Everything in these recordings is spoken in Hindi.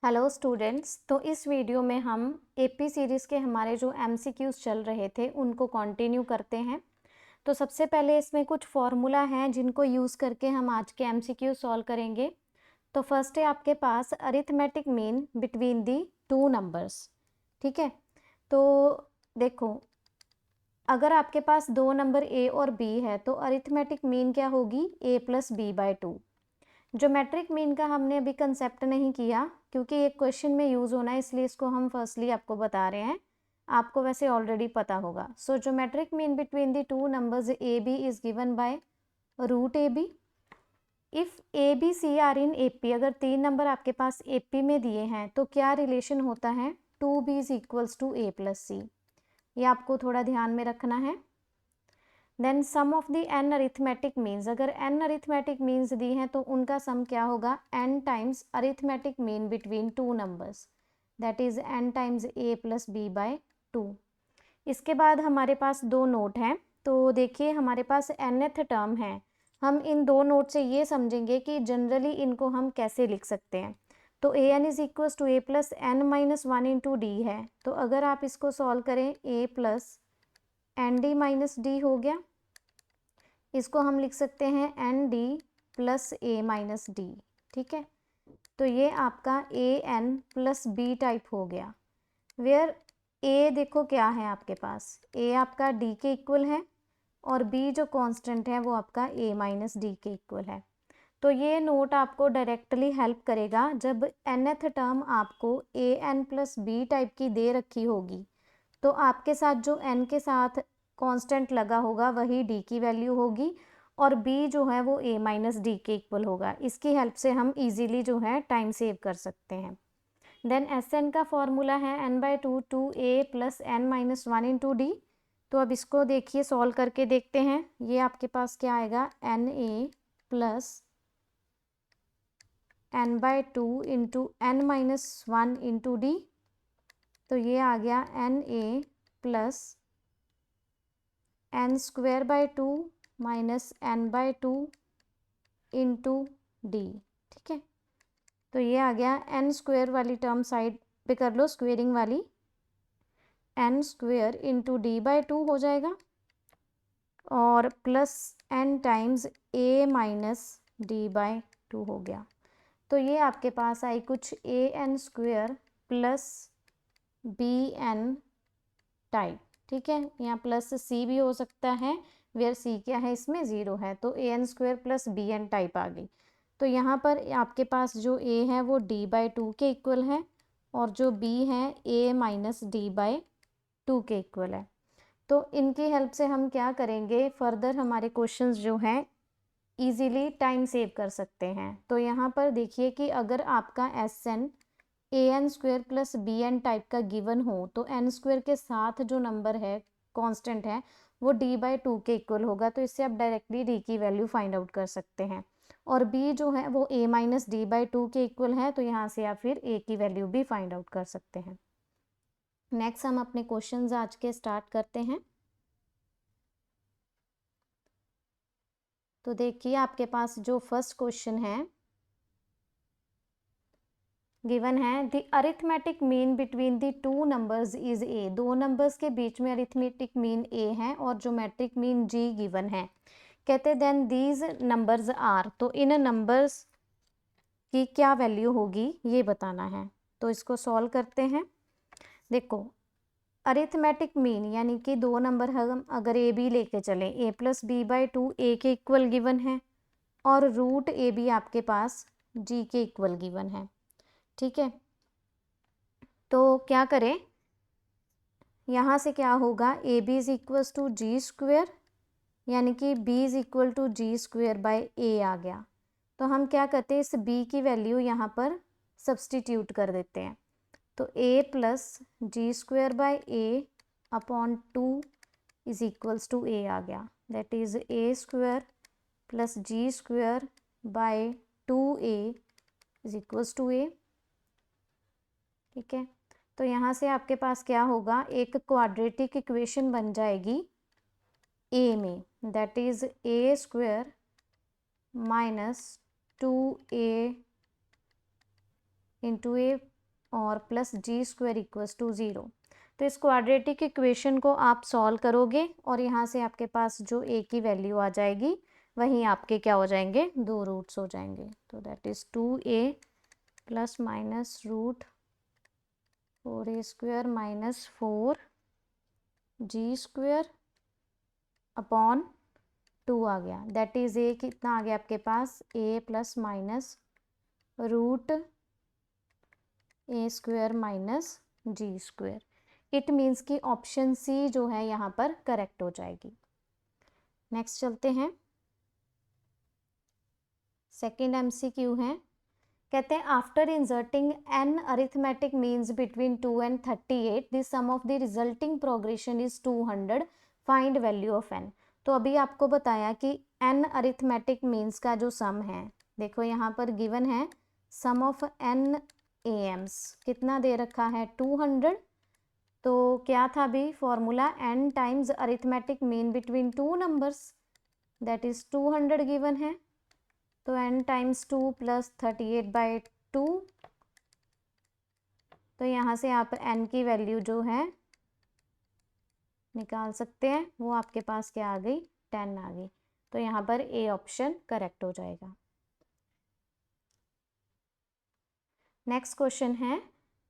Hello students. तो इस वीडियो में हम एपी सीरीज़ के हमारे जो एमसीक्यूज़ चल रहे थे उनको कंटिन्यू करते हैं। तो सबसे पहले इसमें कुछ फॉर्मूला हैं जिनको यूज़ करके हम आज के एमसीक्यू सॉल्व करेंगे। तो फर्स्ट है आपके पास arithmetic mean between the two numbers. ठीक है, तो देखो, अगर आपके पास दो नंबर ए और बी है तो अरिथमेटिक मीन क्या होगी, A plus B by two. Geometric mean का हमने अभी कंसेप्ट नहीं किया क्योंकि एक क्वेश्चन में यूज़ होना है, इसलिए इसको हम फर्स्टली आपको बता रहे हैं। आपको वैसे ऑलरेडी पता होगा। So geometric mean between the two numbers A B is given by root A B. If A B C are in A P, अगर तीन नंबर आपके पास ए पी में दिए हैं तो क्या रिलेशन होता है, two B is equals to A plus C. ये आपको थोड़ा ध्यान में रखना है। Then sum of the N arithmetic means, अगर एन अरिथमेटिक मीन्स दी हैं तो उनका सम क्या होगा, N times arithmetic mean between two numbers, that is N times A plus B by two. इसके बाद हमारे पास दो नोट हैं। तो देखिए हमारे पास nth टर्म है। हम इन दो नोट से ये समझेंगे कि जनरली इनको हम कैसे लिख सकते हैं। तो A N is equal to A plus N minus one into D है। तो अगर आप इसको सॉल्व करें, A plus N D minus D हो गया। इसको हम लिख सकते हैं N D plus A minus D. ठीक है, तो ये आपका A N plus B type हो गया। वेयर ए देखो क्या है आपके पास, ए आपका डी के इक्वल है और बी जो कांस्टेंट है वो आपका ए माइनस डी के इक्वल है। तो ये नोट आपको डायरेक्टली हेल्प करेगा जब nth टर्म आपको ए एन प्लस बी टाइप की दे रखी होगी तो आपके साथ जो n के साथ कांस्टेंट लगा होगा वही d की वैल्यू होगी और b जो है वो a माइनस डी के इक्वल होगा। इसकी हेल्प से हम इजीली जो है टाइम सेव कर सकते हैं। देन एस एन का फॉर्मूला है n by two two A plus N minus one into D. तो अब इसको देखिए सॉल्व करके देखते हैं। ये आपके पास क्या आएगा, N A plus N by two into N minus one into D. तो ये आ गया N A plus N square by two minus N by two into D. ठीक है, तो ये आ गया एन स्क्वेयर वाली टर्म साइड पे कर लो, स्क्वेयरिंग वाली, N square into D by two हो जाएगा और plus N times A minus D by two हो गया। तो ये आपके पास आई कुछ A N square plus B N type. ठीक है, यहाँ प्लस सी भी हो सकता है, वेयर सी क्या है, इसमें ज़ीरो है। तो A N square plus B N type आ गई। तो यहाँ पर आपके पास जो ए है वो डी बाई टू के इक्वल है और जो बी है ए माइनस डी बाई टू के इक्वल है। तो इनकी हेल्प से हम क्या करेंगे, फर्दर हमारे क्वेश्चंस जो हैं इजीली टाइम सेव कर सकते हैं। तो यहाँ पर देखिए कि अगर आपका S N A N square plus B N type का गिवन हो तो एन स्क्वेयर के साथ जो नंबर है कांस्टेंट है वो डी बाई टू के इक्वल होगा। तो इससे आप डायरेक्टली डी की वैल्यू फाइंड आउट कर सकते हैं और बी जो है वो ए माइनस डी बाई टू के इक्वल है। तो यहाँ से आप फिर ए की वैल्यू भी फाइंड आउट कर सकते हैं। नेक्स्ट हम अपने क्वेश्चंस आज के स्टार्ट करते हैं। तो देखिए आपके पास जो फर्स्ट क्वेश्चन है गिवन है, the arithmetic mean between the two numbers is a. दो नंबर्स के बीच में अरिथमेटिक मीन ए है और ज्योमेट्रिक मीन जी गिवन है। कहते देन दीज नंबर्स आर, तो इन नंबर्स की क्या वैल्यू होगी ये बताना है। तो इसको सॉल्व करते हैं। देखो अरिथमेटिक मीन यानी कि दो नंबर हम अगर ए बी लेके चलें, ए प्लस बी बाई टू ए के इक्वल गिवन है और रूट ए बी आपके पास जी के इक्वल गिवन है। ठीक है, तो क्या करें, यहाँ से क्या होगा, A B is equals to G square यानी कि B is equal to G square by A आ गया। तो हम क्या करते हैं, इस बी की वैल्यू यहाँ पर सब्सटीट्यूट कर देते हैं। तो A plus G square by A upon two is equals to A आ गया। That is A square plus G square by two A is equals to A. ठीक है, तो यहाँ से आपके पास क्या होगा, एक क्वाड्रेटिक इक्वेशन बन जाएगी ए में, that is A square minus two A into A और plus G square equals to 0। तो इस क्वाड्रेटिक इक्वेशन को आप सॉल्व करोगे और यहाँ से आपके पास जो ए की वैल्यू आ जाएगी वहीं आपके क्या हो जाएंगे, 2 रूट्स हो जाएंगे। तो that is 2a plus minus root 4a square minus 4g square upon 2 आ गया। दैट इज़ ए कितना आ गया आपके पास, a plus minus root A square minus G square. It means कि ऑप्शन सी जो है यहाँ पर करेक्ट हो जाएगी। नेक्स्ट चलते हैं, सेकेंड एमसीक्यू है। कहते हैं after inserting N arithmetic means between 2 and 38 the sum of the resulting progression is 200, find value of N. तो अभी आपको बताया कि एन अरिथमेटिक मीन्स का जो सम है, देखो यहाँ पर गिवन है सम ऑफ एन एम्स कितना दे रखा है, 200। तो क्या था अभी formula, N times arithmetic mean between two numbers, that is 200 given है। तो n टाइम्स 2 प्लस 38/2। तो यहाँ से आप n की वैल्यू जो है निकाल सकते हैं, वो आपके पास क्या आ गई, 10 आ गई। तो यहाँ पर ए ऑप्शन करेक्ट हो जाएगा। नेक्स्ट क्वेश्चन है,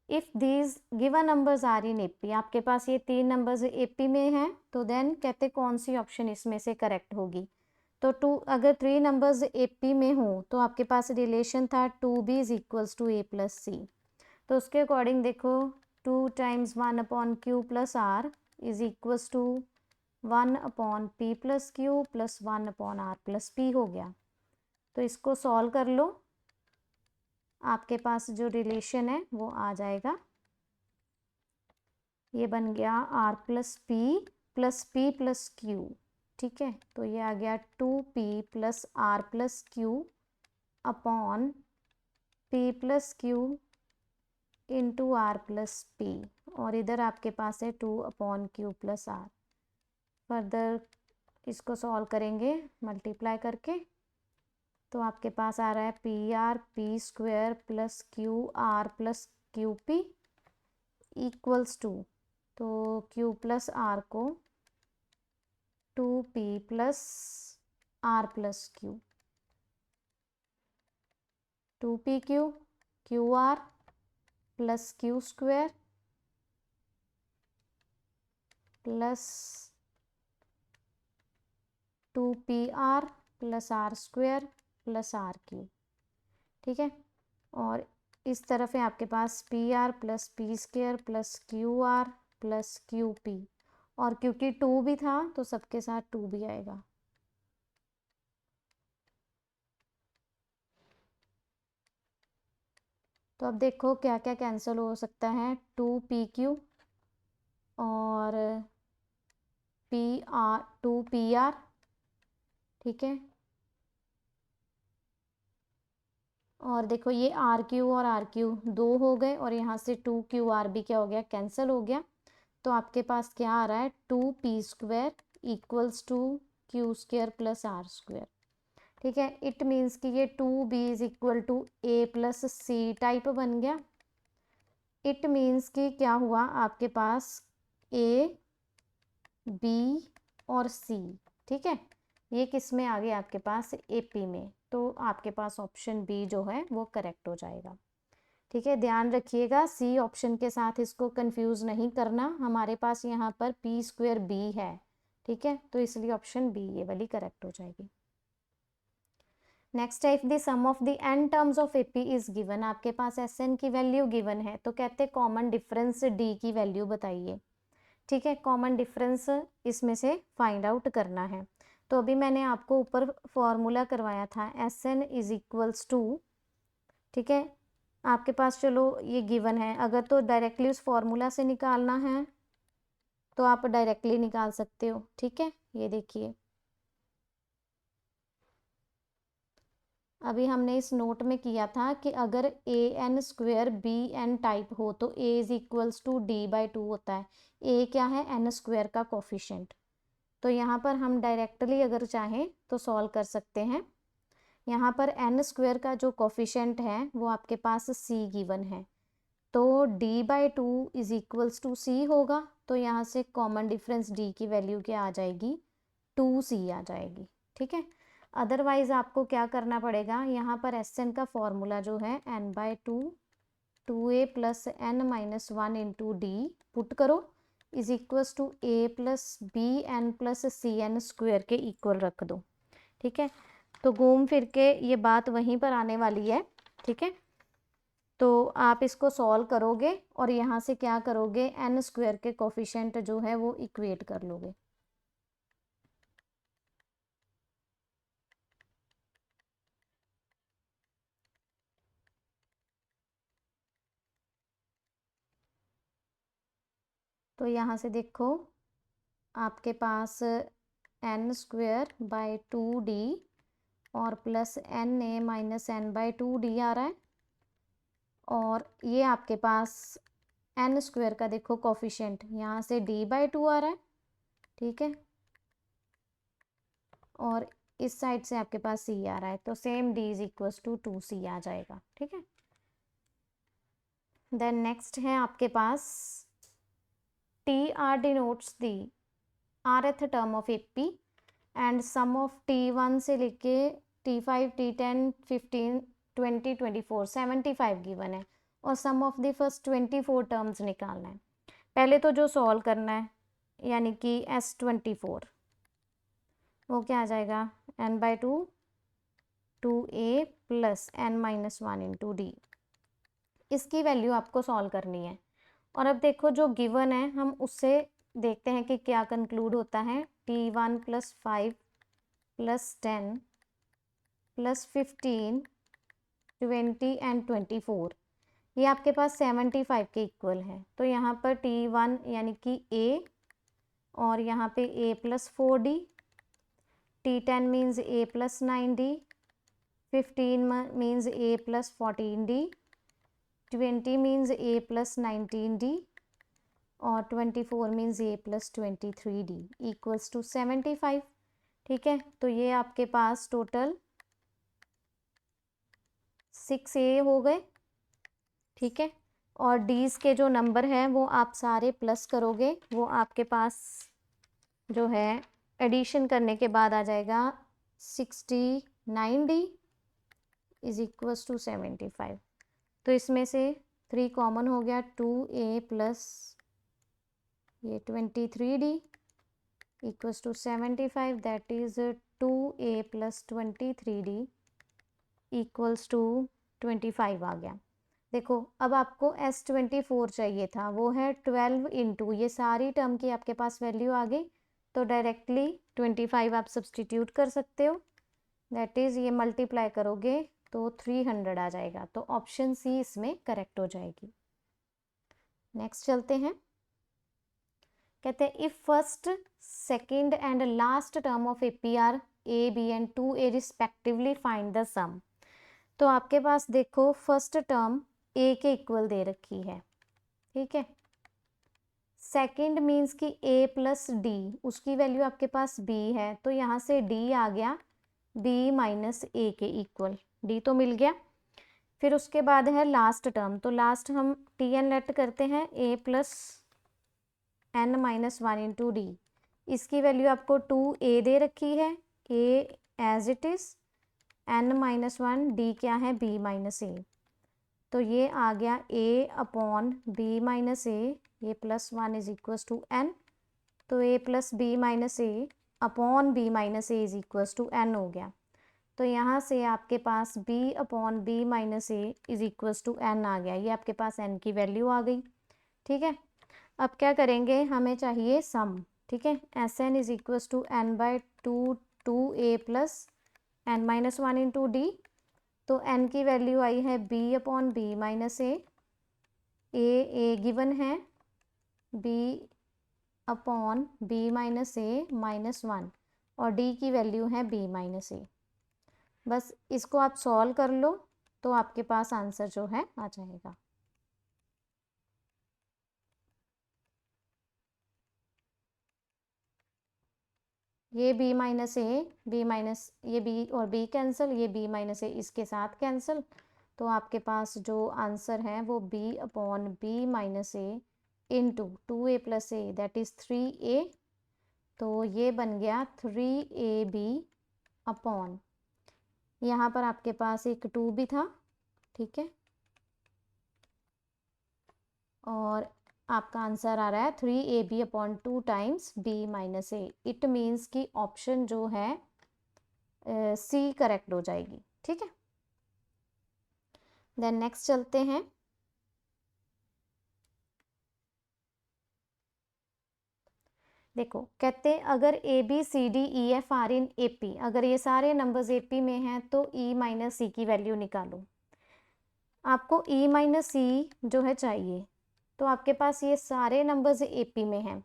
if these given numbers are in AP, आपके पास ये 3 नंबर्स एपी में हैं, तो देन कहते कौन सी ऑप्शन इसमें से करेक्ट होगी। तो अगर 3 नंबर्स एपी में हो तो आपके पास रिलेशन था 2b is equals to a plus C. तो उसके अकॉर्डिंग देखो 2 times 1/q plus R is equals to 1/p plus q plus 1/r plus p हो गया। तो इसको सॉल्व कर लो, आपके पास जो रिलेशन है वो आ जाएगा। ये बन गया r plus p plus q, ठीक है। तो ये आ गया 2p plus r plus q upon p plus q into R plus p, और इधर आपके पास है 2/q प्लस r। फर्दर इसको सॉल्व करेंगे मल्टीप्लाई करके, तो आपके पास आ रहा है p square plus qr plus qp equals to, तो q प्लस r को 2p plus r plus q, 2pq qr plus q square plus 2pr plus r square plus rq, ठीक है। और इस तरफ है आपके पास pr plus p square plus qr plus qp, और क्योंकि 2 भी था तो सबके साथ 2 भी आएगा। तो अब देखो क्या क्या कैंसिल हो सकता है, 2pq और 2pr, ठीक है। और देखो ये rq और rq 2 हो गए, और यहाँ से 2qr भी क्या हो गया, कैंसिल हो गया। तो आपके पास क्या आ रहा है, 2p square equals to q square plus r square, ठीक है। इट मीन्स कि ये 2b is equal to a plus C type बन गया। इट मीन्स कि क्या हुआ, आपके पास a b और c, ठीक है, ये किस में आ गए आपके पास, AP में। तो आपके पास ऑप्शन बी जो है वो करेक्ट हो जाएगा, ठीक है। ध्यान रखिएगा सी ऑप्शन के साथ इसको कंफ्यूज नहीं करना, हमारे पास यहाँ पर p स्क्वायर b है, ठीक है। तो इसलिए ऑप्शन बी ये वाली करेक्ट हो जाएगी। नेक्स्ट है, if the sum of the n terms of AP is given, आपके पास Sn की वैल्यू गिवन है, तो कहते हैं कॉमन डिफरेंस d की वैल्यू बताइए, ठीक है। कॉमन डिफरेंस इसमें से फाइंड आउट करना है। तो अभी मैंने आपको ऊपर फॉर्मूला करवाया था Sn इज इक्वल्स टू, ठीक है। आपके पास चलो ये गिवन है, अगर तो डायरेक्टली उस फॉर्मूला से निकालना है तो आप डायरेक्टली निकाल सकते हो, ठीक है। ये देखिए अभी हमने इस नोट में किया था कि अगर an स्क्वेयर bn टाइप हो तो a is equals to d/2 होता है। a क्या है, n स्क्वेयर का कोफिशिएंट। तो यहाँ पर हम डायरेक्टली अगर चाहें तो सॉल्व कर सकते हैं। यहाँ पर n स्क्वेयर का जो कोफिशिएंट है वो आपके पास c गिवन है, तो d/2 is equals to c होगा, तो यहाँ से कॉमन डिफरेंस d की वैल्यू क्या आ जाएगी, 2c आ जाएगी। ठीक है, अदरवाइज आपको क्या करना पड़ेगा, यहाँ पर Sn का फॉर्मूला जो है n/2 2a plus n minus 1 into d put करो is equals to a plus B n plus c n square के इक्वल रख दो। ठीक है, तो घूम फिर के ये बात वहीं पर आने वाली है। ठीक है, तो आप इसको सॉल्व करोगे और यहाँ से क्या करोगे, एन स्क्वेयर के कोफिशिएंट जो है वो इक्वेट कर लोगे। तो यहाँ से देखो आपके पास एन स्क्वेयर बाई 2d और plus N A minus N by 2d आ रहा है, और ये आपके पास एन स्क्वेयर का देखो कोफिशिएंट यहाँ से d/2 आ रहा है। ठीक है, और इस साइड से आपके पास c आ रहा है, तो same d is equals to 2c आ जाएगा। ठीक है, देन नेक्स्ट है आपके पास TR denotes the rth term of AP and sum of T1 से लेके T5 T10 15 20 24 75 गिवन है, और सम ऑफ द फर्स्ट 24 टर्म्स निकालना है। पहले तो जो सॉल्व करना है यानी कि S24 वो क्या आ जाएगा, n/2 2a plus n minus 1 into D, इसकी वैल्यू आपको सॉल्व करनी है। और अब देखो जो गिवन है हम उससे देखते हैं कि क्या कंक्लूड होता है, T1 plus 5 plus 10 plus 15 20 and 24, ये आपके पास 75 के इक्वल है। तो यहाँ पर T1 यानी कि a और यहाँ पे a plus 4d, T10 means a plus 9d, 15 means a plus 14d, 20 means a plus 19d और 24 means a plus 23d equals to 75। ठीक है, तो ये आपके पास टोटल 6a हो गए। ठीक है, और डीज के जो नंबर हैं वो आप सारे प्लस करोगे, वो आपके पास जो है एडिशन करने के बाद आ जाएगा 69d इज इक्वल्स टू 75। तो इसमें से 3 कॉमन हो गया, 2a प्लस ये 23d equals to 75, that is 2a plus 23d equals to 25 आ गया। देखो अब आपको S24 चाहिए था, वो है 12 इंटू ये सारी टर्म की आपके पास वैल्यू आ गई, तो डायरेक्टली 25 आप सब्सटीट्यूट कर सकते हो, दैट इज़ ये मल्टीप्लाई करोगे तो 300 आ जाएगा। तो ऑप्शन सी इसमें करेक्ट हो जाएगी। नेक्स्ट चलते हैं, कहते हैं if first second and last term of AP are a b and 2a respectively find the sum. तो आपके पास देखो फर्स्ट टर्म a के इक्वल दे रखी है। ठीक है, सेकेंड मीन्स कि a प्लस डी, उसकी वैल्यू आपके पास b है, तो यहाँ से d आ गया b माइनस a के इक्वल, d तो मिल गया। फिर उसके बाद है लास्ट टर्म, तो लास्ट हम tn लेट करते हैं a plus n minus 1 into D, इसकी वैल्यू आपको 2a दे रखी है, a as it is, n minus 1, d क्या है b माइनस a, तो ये आ गया a upon b minus a, ये plus 1 is equals to n, तो a plus b minus a upon b minus a is equals to n हो गया। तो यहाँ से आपके पास b upon b minus a is equals to n आ गया, ये आपके पास n की वैल्यू आ गई। ठीक है, अब क्या करेंगे, हमें चाहिए सम। ठीक है, Sn is equals to n/2 2a plus n minus 1 into D, तो n की वैल्यू आई है b upon b minus a given है b upon b minus a minus 1 और d की वैल्यू है b माइनस a। बस इसको आप सॉल्व कर लो तो आपके पास आंसर जो है आ जाएगा। ये b minus a, b minus ये b और b कैंसिल, ये b माइनस a इसके साथ कैंसिल, तो आपके पास जो आंसर है वो b upon b minus A into 2a plus A that is 3a। तो ये बन गया 3ab अपॉन, यहाँ पर आपके पास एक 2 भी था, ठीक है, और आपका आंसर आ रहा है 3ab upon 2 times b minus A. It means कि ऑप्शन जो है सी करेक्ट हो जाएगी, ठीक है। देन नेक्स्ट चलते हैं। देखो कहते हैं अगर A B C D E F are in A P, अगर ये सारे नंबर्स ए पी में हैं तो ई माइनस सी की वैल्यू निकालो। आपको ई माइनस सी जो है चाहिए, तो आपके पास ये सारे नंबर्स ए पी में हैं,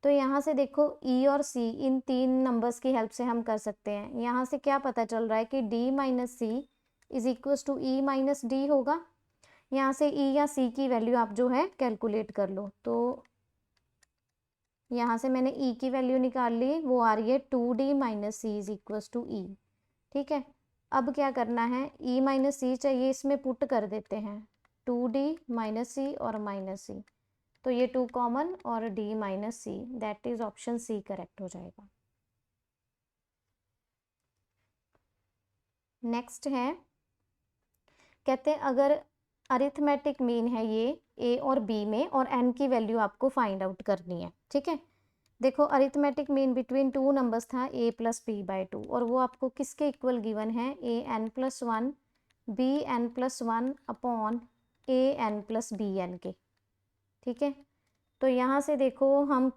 तो यहाँ से देखो ई और सी इन तीन नंबर्स की हेल्प से हम कर सकते हैं। यहाँ से क्या पता चल रहा है कि D minus C is equals to E minus D होगा। यहाँ से ई या सी की वैल्यू आप जो है कैलकुलेट कर लो। तो यहाँ से मैंने ई की वैल्यू निकाल ली, वो आ रही है 2d minus C is equals to e, ठीक है। अब क्या करना है, ई माइनस सी चाहिए, इसमें पुट कर देते हैं 2d माइनस सी और माइनस सी, तो ये 2 कॉमन और d minus C, that is option C correct हो जाएगा। नेक्स्ट है, कहते हैं अगर अरिथमेटिक मीन है ये a और b में और n की वैल्यू आपको फाइंड आउट करनी है, ठीक है। देखो arithmetic mean between two numbers था a प्लस बी बाई 2, और वो आपको किसके इक्वल गिवन है, a n plus 1 b n plus 1 upon a n plus B N के, ठीक है। तो यहाँ से देखो हम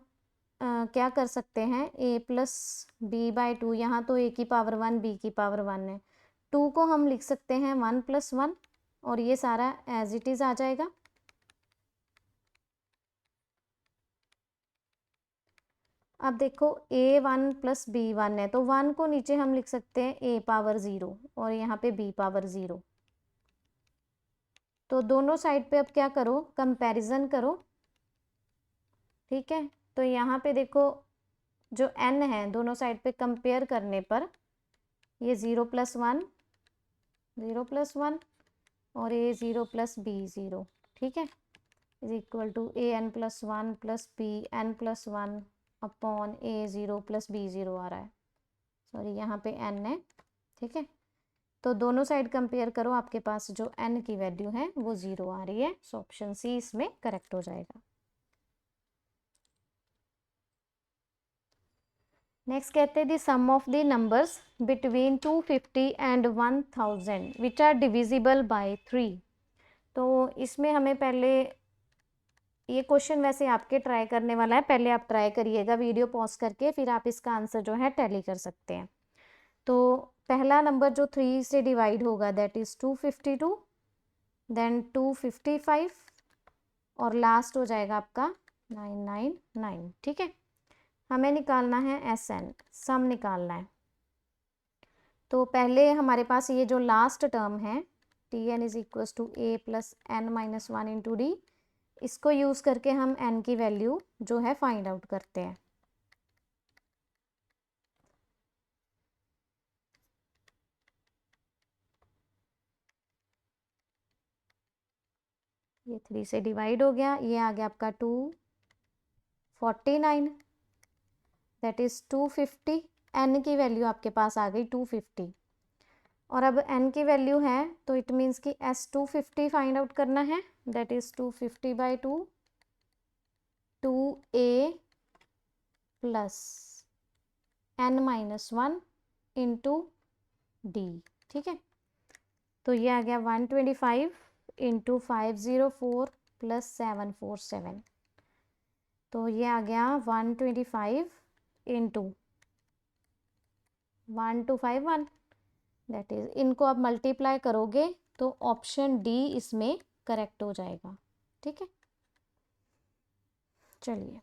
क्या कर सकते हैं, a प्लस बी बाई 2, यहाँ तो a की पावर 1 b की पावर 1 है, 2 को हम लिख सकते हैं 1 प्लस 1 और ये सारा एज इट इज़ आ जाएगा। अब देखो a1 प्लस b1 है, तो 1 को नीचे हम लिख सकते हैं a पावर 0 और यहाँ पे b पावर 0। तो दोनों साइड पे अब क्या करो, कंपैरिजन करो, ठीक है। तो यहाँ पे देखो जो n है दोनों साइड पे कंपेयर करने पर ये 0 प्लस 1 0 प्लस 1 और ये 0 प्लस b 0, ठीक है, is equal to a n plus 1 plus b n plus 1 upon a 0 plus b 0 आ रहा है, सॉरी यहाँ पे n है, ठीक है। तो दोनों साइड कंपेयर करो, आपके पास जो n की वैल्यू है वो 0 आ रही है, सो ऑप्शन सी इसमें करेक्ट हो जाएगा। नेक्स्ट कहते हैं the sum of the numbers between 250 and 1000 which are divisible by 3। तो इसमें हमें पहले, ये क्वेश्चन वैसे आपके ट्राई करने वाला है, पहले आप ट्राई करिएगा वीडियो पॉज करके, फिर आप इसका आंसर जो है टैली कर सकते हैं। तो पहला नंबर जो 3 से डिवाइड होगा दैट इज़ 252, देन 255 और लास्ट हो जाएगा आपका 999, ठीक है। हमें निकालना है एस एन, सम निकालना है। तो पहले हमारे पास ये जो लास्ट टर्म है T N is equal to A plus N minus 1 into D, इसको यूज़ करके हम n की वैल्यू जो है फाइंड आउट करते हैं। ये 3 से डिवाइड हो गया, ये आ गया आपका 249 दैट इज़ 250, n की वैल्यू आपके पास आ गई 250, और अब n की वैल्यू है तो इट मीन्स कि s 250 फाइंड आउट करना है, that is 250 by 2 2a plus n minus 1 into D, ठीक है। तो ये आ गया 125 इंटू 504 प्लस 747, तो ये आ गया 125 इंटू 1251, दैट इज, इनको आप मल्टीप्लाई करोगे तो ऑप्शन डी इसमें करेक्ट हो जाएगा, ठीक है। चलिए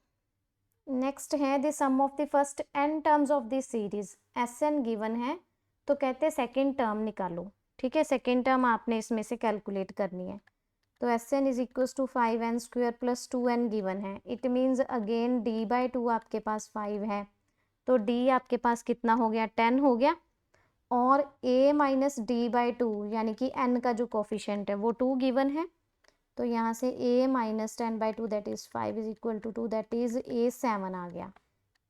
नेक्स्ट है the sum of the first n terms of the series, S N given है, तो कहते हैं सेकेंड टर्म निकालो, ठीक है। सेकेंड टर्म आपने इसमें से कैलकुलेट करनी है। तो s n is equal to 5n square plus 2n given है, it means again d by 2 आपके पास 5 है, तो d आपके पास कितना हो गया, 10 हो गया, और a माइनस डी बाई 2 यानी कि n का जो कोफिशेंट है वो 2 गिवन है। तो यहाँ से a minus 10 by 2 that is 5 is equal to 2, that is a 7 आ गया।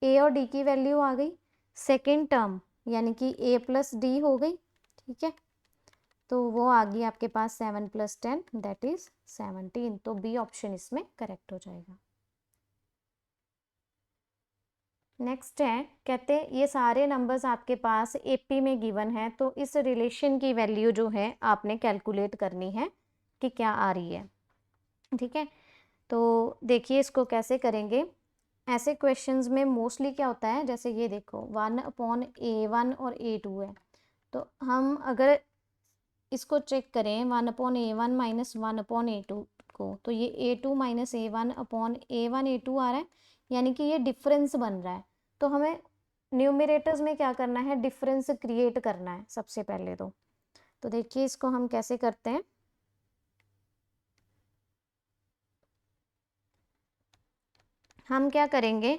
a और d की वैल्यू आ गई। सेकेंड टर्म यानी कि a प्लस डी हो गई, ठीक है, तो वो आ गई आपके पास 7 प्लस 10 दैट इज़ 17। तो बी ऑप्शन इसमें करेक्ट हो जाएगा। नेक्स्ट है, कहते हैं ये सारे नंबर्स आपके पास एपी में गिवन है, तो इस रिलेशन की वैल्यू जो है आपने कैलकुलेट करनी है कि क्या आ रही है, ठीक है। तो देखिए इसको कैसे करेंगे। ऐसे क्वेश्चंस में मोस्टली क्या होता है, जैसे ये देखो 1/A1 और A2 है, तो हम अगर इसको चेक करें 1/A1 माइनस 1/A2 को, तो ये A2 माइनस A1/A1 A2 आ रहा है, यानी कि ये डिफरेंस बन रहा है। तो हमें न्यूमरेटर्स में क्या करना है, डिफरेंस क्रिएट करना है सबसे पहले। तो देखिए इसको हम कैसे करते हैं। हम क्या करेंगे,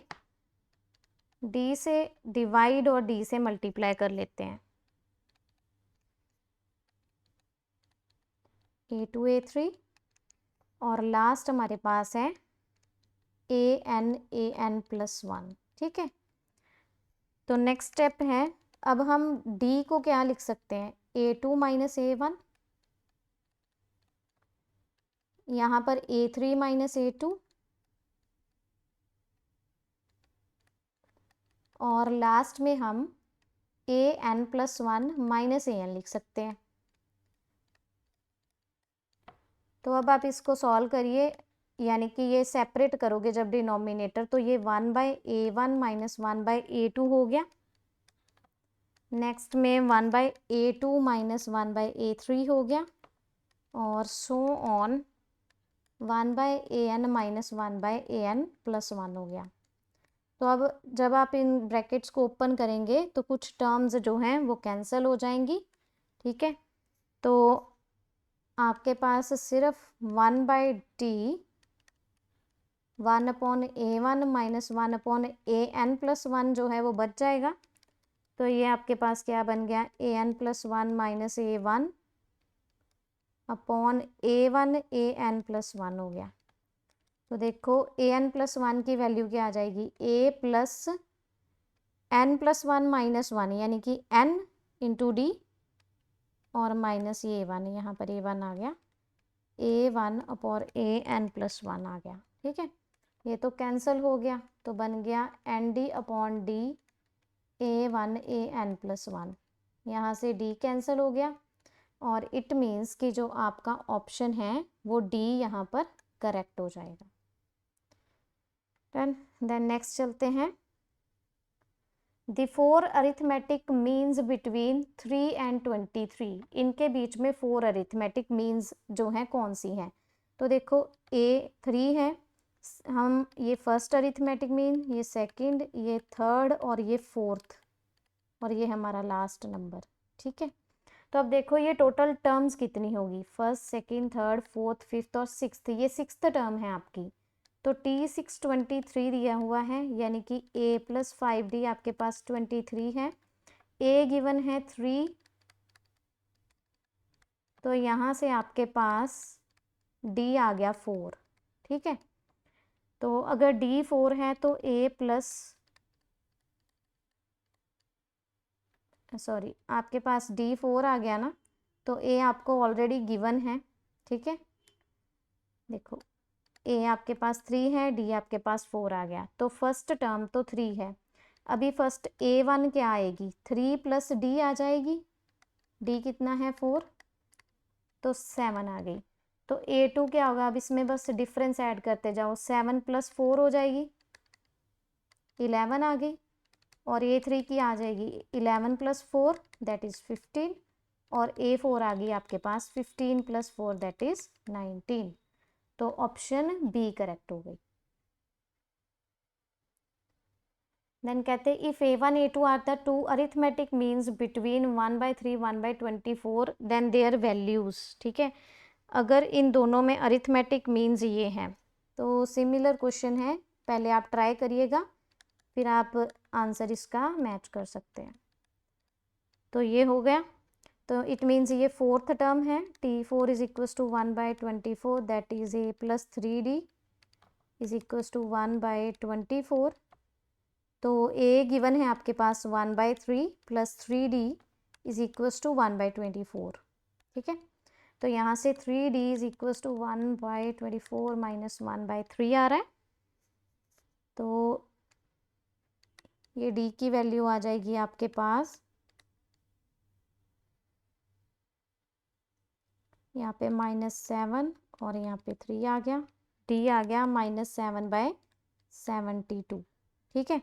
d से डिवाइड और d से मल्टीप्लाई कर लेते हैं। A2 A3 और लास्ट हमारे पास है an प्लस 1, ठीक है। तो नेक्स्ट स्टेप है, अब हम d को क्या लिख सकते हैं, A2 माइनस A1, यहाँ पर A3 माइनस A2 और लास्ट में हम an प्लस 1 माइनस an लिख सकते हैं। तो अब आप इसको सॉल्व करिए, यानी कि ये सेपरेट करोगे जब डिनोमिनेटर, तो ये 1/A1 माइनस 1/A2 हो गया। नेक्स्ट में 1/A2 माइनस 1/A3 हो गया, और so on 1/an minus 1/an plus 1 हो गया। तो अब जब आप इन ब्रैकेट्स को ओपन करेंगे तो कुछ टर्म्स जो हैं वो कैंसिल हो जाएंगी, ठीक है। तो आपके पास सिर्फ 1/d 1/A1 minus 1/an plus 1 जो है वो बच जाएगा। तो ये आपके पास क्या बन गया, an plus 1 minus A1 upon A1 an plus 1 हो गया। तो देखो an प्लस 1 की वैल्यू क्या आ जाएगी, a plus n plus 1 minus 1 यानी कि n इंटू डी और माइनस ये A1, यहाँ पर A1 आ गया, A1 अपॉन an प्लस 1 आ गया, ठीक है। ये तो कैंसिल हो गया, तो बन गया ND upon D A1 an plus 1, यहाँ से D कैंसिल हो गया, और इट मीन्स कि जो आपका ऑप्शन है वो D यहाँ पर करेक्ट हो जाएगा। देन नेक्स्ट चलते हैं, the 4 arithmetic means between 3 and 23, इनके बीच में 4 अरिथमेटिक मीन्स जो हैं कौन सी हैं। तो देखो A3 है, हम ये फर्स्ट अरिथमेटिक मीन, ये सेकंड, ये थर्ड और ये फोर्थ, और ये हमारा लास्ट नंबर, ठीक है। तो अब देखो ये टोटल टर्म्स कितनी होगी, first second third fourth fifth और सिक्स्थ, ये सिक्स्थ टर्म है आपकी। तो T6 23 दिया हुआ है, यानी कि A प्लस 5D आपके पास 23 है, A गिवन है 3, तो यहाँ से आपके पास D आ गया 4, ठीक है। तो अगर D 4 है तो A प्लस सॉरी आपके पास D 4 आ गया ना, तो A आपको ऑलरेडी गिवन है, ठीक है। देखो A आपके पास 3 है, D आपके पास 4 आ गया, तो फर्स्ट टर्म तो 3 है। अभी फर्स्ट A1 क्या आएगी, 3 प्लस D आ जाएगी, D कितना है 4, तो 7 आ गई। तो A2 क्या होगा, अब इसमें बस डिफरेंस ऐड करते जाओ, 7 प्लस 4 हो जाएगी, 11 आ गई, और A3 की आ जाएगी 11 प्लस 4 दैट इज़ 15, और A4 आ गई आपके पास 15 प्लस 4 दैट इज़ 19। तो ऑप्शन बी करेक्ट हो गई। देन कहते हैं if A1 A2 are the 2 arithmetic means between 1/3 1/24 then their values, ठीक है। अगर इन दोनों में अरिथमेटिक मीन्स ये हैं, तो सिमिलर क्वेश्चन है, पहले आप ट्राई करिएगा, फिर आप आंसर इसका मैच कर सकते हैं। तो ये हो गया। तो इट मीन्स ये फोर्थ टर्म है, T4 is equals to 1/24, that is A plus 3D is equals to 1/24। तो ए गिवन है आपके पास 1/3 plus 3D is equals to 1/24। ठीक है, तो यहाँ से 3D is equals to 1/24 minus 1/3 आ रहा है। तो ये D की वैल्यू आ जाएगी आपके पास यहाँ पे -7 और यहाँ पे 3 आ गया, D आ गया -7/72। ठीक है,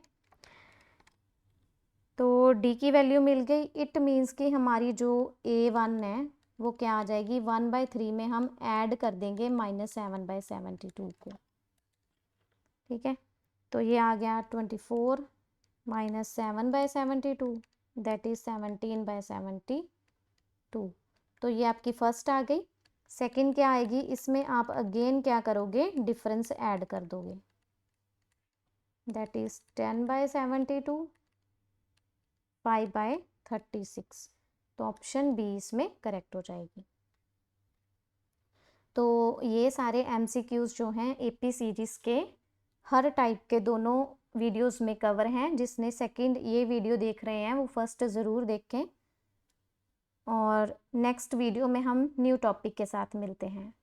तो D की वैल्यू मिल गई। इट मीन्स कि हमारी जो A1 है वो क्या आ जाएगी, 1/3 में हम ऐड कर देंगे -7/72 को। ठीक है, तो ये आ गया 24 माइनस 7/72, दैट इज 17/72। तो ये आपकी फर्स्ट आ गई। सेकंड क्या आएगी, इसमें आप अगेन क्या करोगे, डिफरेंस ऐड कर दोगे, दैट इज 10/72 5/36। तो ऑप्शन बी इसमें करेक्ट हो जाएगी। तो ये सारे MCQs जो हैं AP सीरीज़ के हर टाइप के दोनों वीडियोस में कवर हैं। जिसने सेकंड ये वीडियो देख रहे हैं वो फर्स्ट ज़रूर देखें, और नेक्स्ट वीडियो में हम न्यू टॉपिक के साथ मिलते हैं।